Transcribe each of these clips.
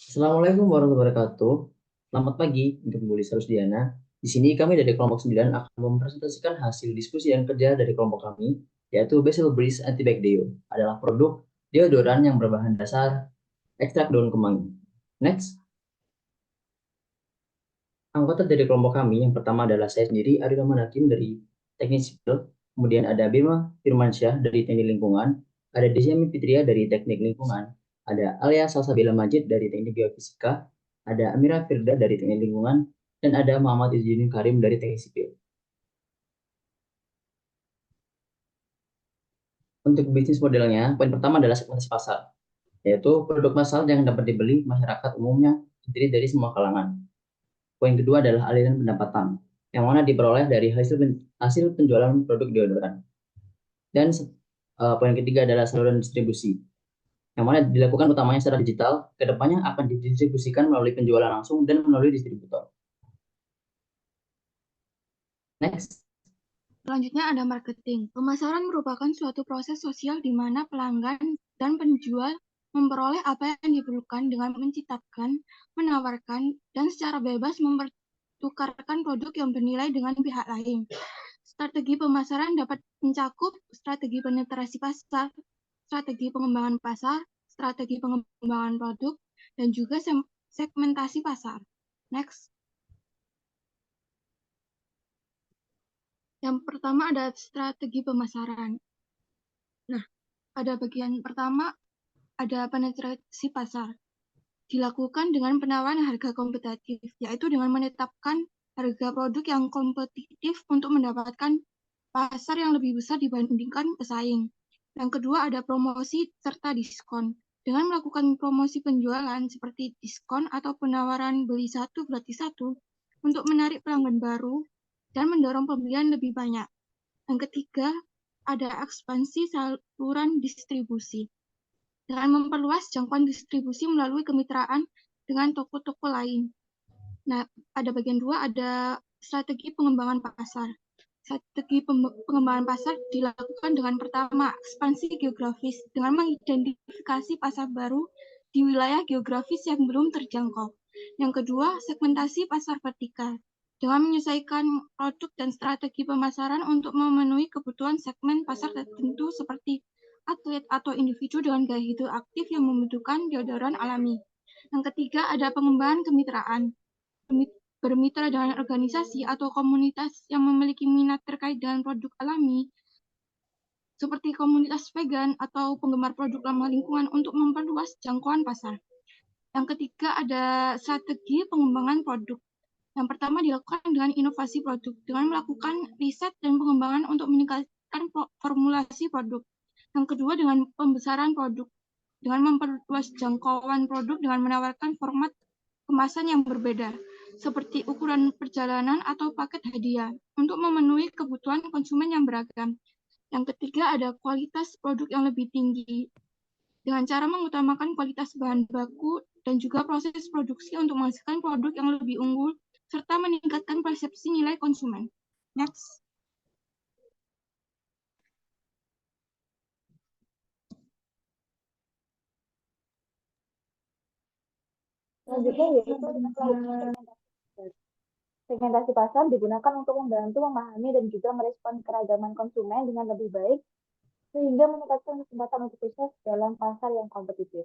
Assalamualaikum warahmatullahi wabarakatuh. Selamat pagi untuk Bu Lisa Rusdiana. Di sini kami dari kelompok 9 akan mempresentasikan hasil diskusi dan kerja dari kelompok kami, yaitu Basil Breeze Anti-Bac Deo adalah produk deodoran yang berbahan dasar ekstrak daun kemangi. Next, anggota dari kelompok kami yang pertama adalah saya sendiri, Ari Rahman Hakim dari Teknik Sipil, kemudian ada Bima Firmansyah dari Teknik Lingkungan, ada Desiami Fitria dari Teknik Lingkungan, ada Alia Salsabila Majid dari Teknik Geofisika, ada Amira Firda dari Teknik Lingkungan, dan ada Muhammad Izzuddin Karim dari Teknik Sipil. Untuk bisnis modelnya, poin pertama adalah segmentasi pasar, yaitu produk massal yang dapat dibeli masyarakat umumnya terdiri dari semua kalangan. Poin kedua adalah aliran pendapatan, yang mana diperoleh dari hasil penjualan produk deodoran. Dan poin ketiga adalah saluran distribusi, yang mana dilakukan utamanya secara digital, kedepannya akan didistribusikan melalui penjualan langsung dan melalui distributor. Next. Selanjutnya ada marketing. Pemasaran merupakan suatu proses sosial di mana pelanggan dan penjual memperoleh apa yang diperlukan dengan menciptakan, menawarkan, dan secara bebas mempertukarkan produk yang bernilai dengan pihak lain. Strategi pemasaran dapat mencakup strategi penetrasi pasar, strategi pengembangan pasar, strategi pengembangan produk, dan juga segmentasi pasar. Next. Yang pertama ada strategi pemasaran. Nah, pada bagian pertama ada penetrasi pasar. Dilakukan dengan penawaran harga kompetitif, yaitu dengan menetapkan harga produk yang kompetitif untuk mendapatkan pasar yang lebih besar dibandingkan pesaing. Yang kedua ada promosi serta diskon. Dengan melakukan promosi penjualan seperti diskon atau penawaran beli satu gratis satu untuk menarik pelanggan baru dan mendorong pembelian lebih banyak. Yang ketiga, ada ekspansi saluran distribusi. Dengan memperluas jangkauan distribusi melalui kemitraan dengan toko-toko lain. Nah, pada bagian dua ada strategi pengembangan pasar. Strategi pengembangan pasar dilakukan dengan pertama, ekspansi geografis dengan mengidentifikasi pasar baru di wilayah geografis yang belum terjangkau. Yang kedua, segmentasi pasar vertikal dengan menyesuaikan produk dan strategi pemasaran untuk memenuhi kebutuhan segmen pasar tertentu seperti atlet atau individu dengan gaya hidup aktif yang membutuhkan deodoran alami. Yang ketiga, ada pengembangan kemitraan. Bermitra dengan organisasi atau komunitas yang memiliki minat terkait dengan produk alami, seperti komunitas vegan atau penggemar produk ramah lingkungan untuk memperluas jangkauan pasar. Yang ketiga ada strategi pengembangan produk. Yang pertama dilakukan dengan inovasi produk, dengan melakukan riset dan pengembangan untuk meningkatkan formulasi produk. Yang kedua dengan pembesaran produk, dengan memperluas jangkauan produk dengan menawarkan format kemasan yang berbeda, seperti ukuran perjalanan atau paket hadiah, untuk memenuhi kebutuhan konsumen yang beragam. Yang ketiga ada kualitas produk yang lebih tinggi, dengan cara mengutamakan kualitas bahan baku dan juga proses produksi untuk menghasilkan produk yang lebih unggul, serta meningkatkan persepsi nilai konsumen. Next. Selanjutnya yaitu segmentasi pasar digunakan untuk membantu memahami dan juga merespon keragaman konsumen dengan lebih baik sehingga meningkatkan kesempatan untuk sukses dalam pasar yang kompetitif.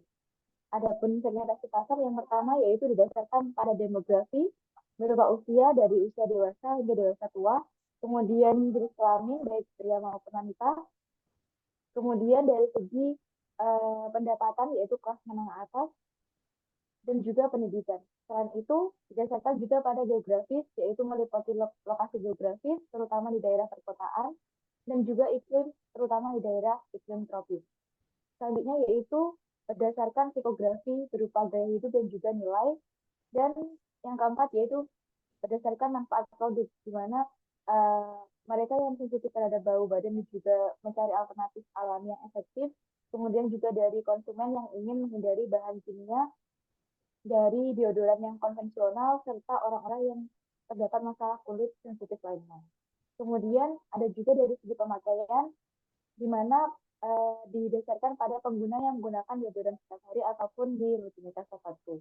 Adapun segmentasi pasar yang pertama yaitu didasarkan pada demografi berupa usia dari usia dewasa hingga dewasa tua, kemudian jenis kelamin baik pria maupun wanita, kemudian dari segi pendapatan yaitu kelas menengah atas, dan juga pendidikan. Selain itu, didasarkan juga pada geografis, yaitu meliputi lokasi geografis, terutama di daerah perkotaan, dan juga iklim, terutama di daerah iklim tropis. Selanjutnya yaitu berdasarkan psikografi berupa gaya hidup dan juga nilai. Dan yang keempat yaitu berdasarkan manfaat produk, di mana mereka yang sensitif terhadap bau badan juga mencari alternatif alami yang efektif, kemudian juga dari konsumen yang ingin menghindari bahan kimia dari deodoran yang konvensional, serta orang-orang yang terdapat masalah kulit sensitif lainnya. Kemudian ada juga dari segi pemakaian, di mana didasarkan pada pengguna yang menggunakan deodoran setiap hari ataupun di rutinitas tertentu.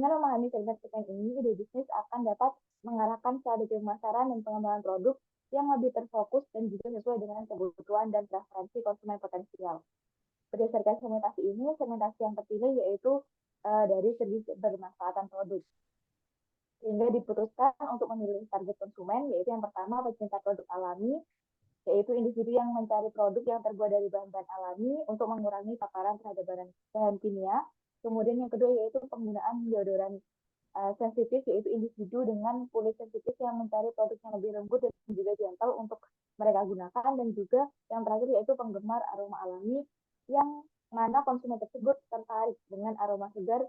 Dengan memahami segmen ini, ide bisnis akan dapat mengarahkan strategi pemasaran dan pengembangan produk yang lebih terfokus dan juga sesuai dengan kebutuhan dan preferensi konsumen potensial. Berdasarkan segmentasi ini, segmentasi yang terpilih yaitu dari segi bermanfaatan produk. Sehingga diputuskan untuk memilih target konsumen, yaitu yang pertama pecinta produk alami, yaitu individu yang mencari produk yang terbuat dari bahan-bahan alami untuk mengurangi paparan terhadap bahan kimia. Kemudian yang kedua yaitu penggunaan deodoran sensitif, yaitu individu dengan kulit sensitif yang mencari produk yang lebih lembut dan juga gentle untuk mereka gunakan. Dan juga yang terakhir yaitu penggemar aroma alami, yang mana konsumen tersebut tertarik dengan aroma segar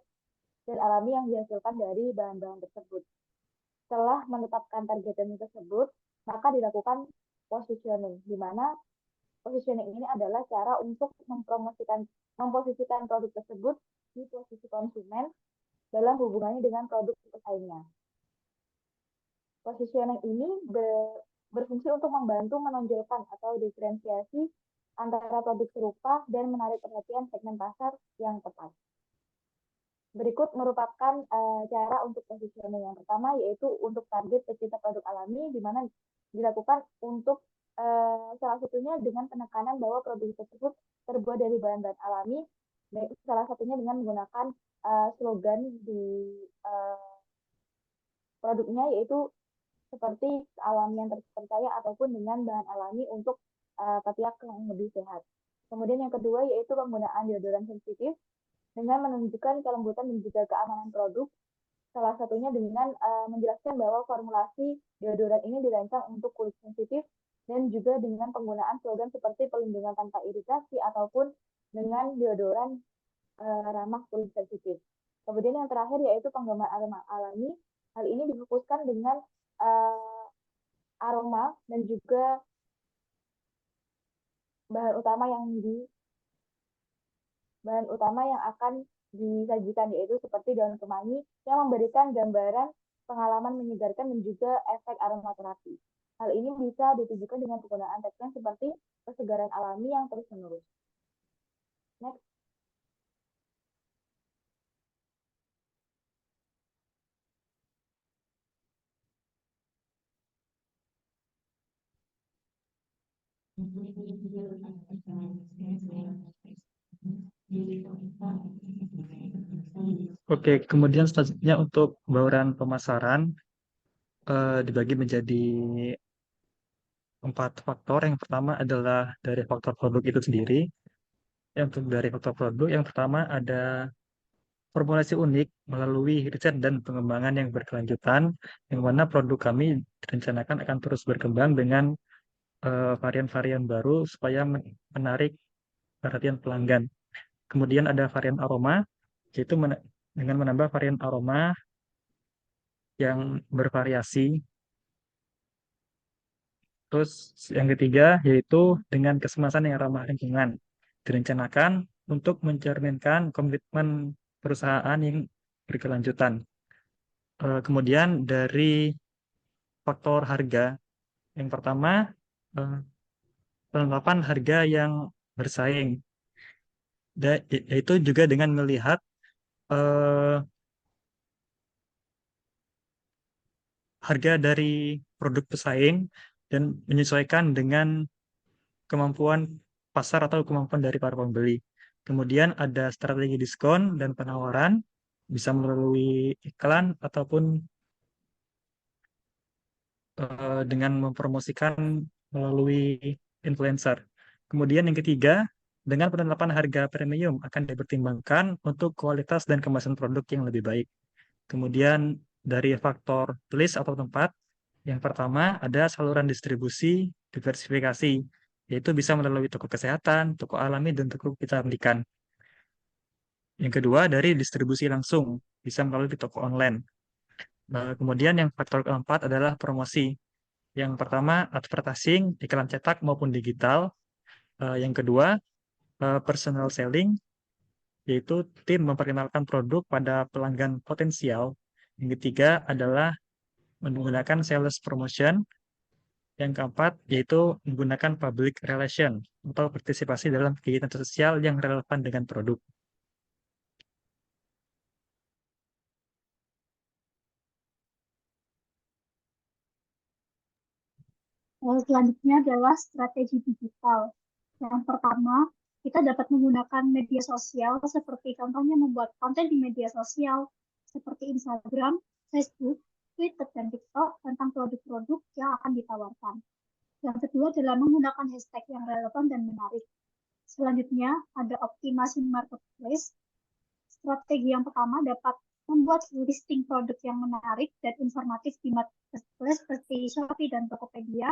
dan alami yang dihasilkan dari bahan-bahan tersebut. Setelah menetapkan targeting tersebut, maka dilakukan positioning, di mana positioning ini adalah cara untuk memposisikan produk tersebut di posisi konsumen dalam hubungannya dengan produk pesaingnya. Positioning ini berfungsi untuk membantu menonjolkan atau diferensiasi antara produk serupa dan menarik perhatian segmen pasar yang tepat. Berikut merupakan cara untuk positioning yang pertama, yaitu untuk target pecinta produk alami, di mana dilakukan untuk salah satunya dengan penekanan bahwa produk tersebut terbuat dari bahan-bahan alami, dan salah satunya dengan menggunakan slogan di produknya, yaitu seperti alami yang terpercaya ataupun dengan bahan alami untuk ketiak yang lebih sehat. Kemudian yang kedua yaitu penggunaan deodoran sensitif dengan menunjukkan kelembutan dan juga keamanan produk. Salah satunya dengan menjelaskan bahwa formulasi deodoran ini dirancang untuk kulit sensitif, dan juga dengan penggunaan slogan seperti pelindungan tanpa iritasi ataupun dengan deodoran ramah kulit sensitif. Kemudian yang terakhir yaitu penggemar aroma alami. Hal ini difokuskan dengan aroma dan juga bahan utama yang akan disajikan, yaitu seperti daun kemangi yang memberikan gambaran pengalaman menyegarkan dan juga efek aromaterapi. Hal ini bisa ditujukan dengan penggunaan tagline seperti kesegaran alami yang terus-menerus. Next. Oke, kemudian selanjutnya untuk bauran pemasaran dibagi menjadi 4 faktor. Yang pertama adalah dari faktor produk itu sendiri. Untuk dari faktor produk, yang pertama ada formulasi unik melalui riset dan pengembangan yang berkelanjutan, yang mana produk kami direncanakan akan terus berkembang dengan varian-varian baru supaya menarik perhatian pelanggan. Kemudian ada varian aroma, yaitu dengan menambah varian aroma yang bervariasi. Terus yang ketiga yaitu dengan kesemasan yang ramah lingkungan. Direncanakan untuk mencerminkan komitmen perusahaan yang berkelanjutan. Kemudian dari faktor harga, yang pertama penerapan harga yang bersaing, yaitu juga dengan melihat harga dari produk pesaing dan menyesuaikan dengan kemampuan pasar atau kemampuan dari para pembeli. Kemudian ada strategi diskon dan penawaran, bisa melalui iklan ataupun dengan mempromosikan melalui influencer. Kemudian yang ketiga, dengan penerapan harga premium akan dipertimbangkan untuk kualitas dan kemasan produk yang lebih baik. Kemudian dari faktor list atau tempat, yang pertama ada saluran distribusi diversifikasi, yaitu bisa melalui toko kesehatan, toko alami, dan toko kecantikan. Yang kedua dari distribusi langsung, bisa melalui toko online. Kemudian yang faktor keempat adalah promosi. Yang pertama advertising, iklan cetak maupun digital. Yang kedua personal selling, yaitu tim memperkenalkan produk pada pelanggan potensial. Yang ketiga adalah menggunakan sales promotion. Yang keempat yaitu menggunakan public relation atau partisipasi dalam kegiatan sosial yang relevan dengan produk. Selanjutnya adalah strategi digital. Yang pertama, kita dapat menggunakan media sosial seperti contohnya membuat konten di media sosial seperti Instagram, Facebook, Twitter, dan TikTok tentang produk-produk yang akan ditawarkan. Yang kedua adalah menggunakan hashtag yang relevan dan menarik. Selanjutnya ada optimasi marketplace. Strategi yang pertama dapat membuat listing produk yang menarik dan informatif di marketplace seperti Shopee dan Tokopedia.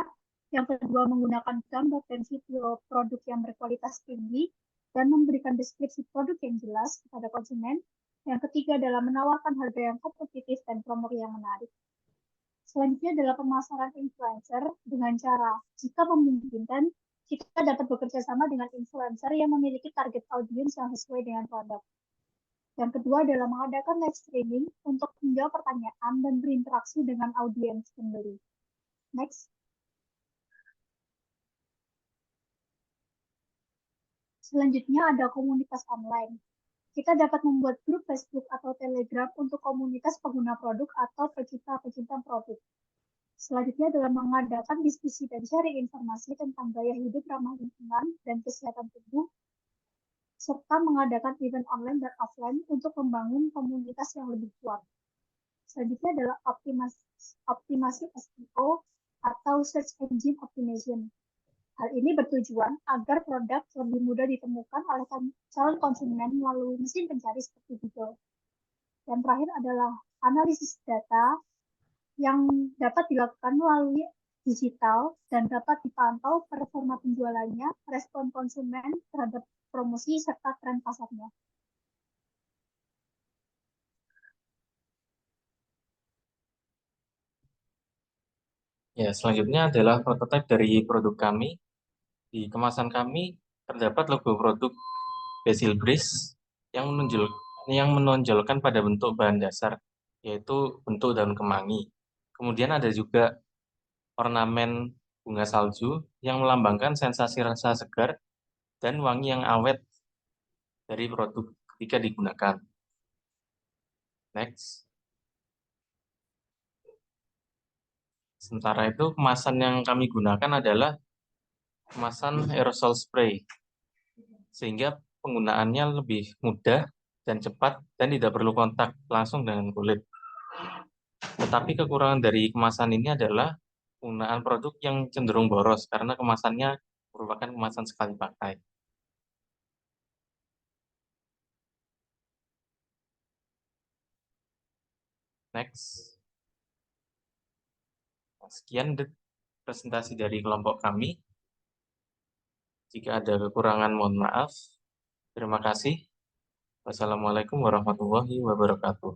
Yang kedua, menggunakan gambar dan video produk yang berkualitas tinggi dan memberikan deskripsi produk yang jelas kepada konsumen. Yang ketiga adalah menawarkan harga yang kompetitif dan promo yang menarik. Selanjutnya adalah pemasaran influencer dengan cara, jika memungkinkan, kita dapat bekerja sama dengan influencer yang memiliki target audiens yang sesuai dengan produk. Yang kedua adalah mengadakan live streaming untuk menjawab pertanyaan dan berinteraksi dengan audiens pembeli. Next. Selanjutnya ada komunitas online. Kita dapat membuat grup Facebook atau Telegram untuk komunitas pengguna produk atau pecinta-pecinta produk. Selanjutnya adalah mengadakan diskusi dan sharing informasi tentang gaya hidup ramah lingkungan dan kesehatan tubuh, serta mengadakan event online dan offline untuk membangun komunitas yang lebih kuat. Selanjutnya adalah optimasi SEO atau Search Engine Optimization. Hal ini bertujuan agar produk lebih mudah ditemukan oleh calon konsumen melalui mesin pencari seperti Google. Yang terakhir adalah analisis data yang dapat dilakukan melalui digital dan dapat dipantau performa penjualannya, respon konsumen terhadap promosi, serta tren pasarnya. Ya, selanjutnya adalah prototipe dari produk kami. Di kemasan kami terdapat logo produk Basil Breeze yang menonjolkan pada bentuk bahan dasar, yaitu bentuk daun kemangi. Kemudian ada juga ornamen bunga salju yang melambangkan sensasi rasa segar dan wangi yang awet dari produk ketika digunakan. Next. Sementara itu, kemasan yang kami gunakan adalah kemasan aerosol spray, sehingga penggunaannya lebih mudah dan cepat dan tidak perlu kontak langsung dengan kulit. Tetapi kekurangan dari kemasan ini adalah penggunaan produk yang cenderung boros karena kemasannya merupakan kemasan sekali pakai. Next. Sekian presentasi dari kelompok kami. Jika ada kekurangan, mohon maaf. Terima kasih. Wassalamualaikum warahmatullahi wabarakatuh.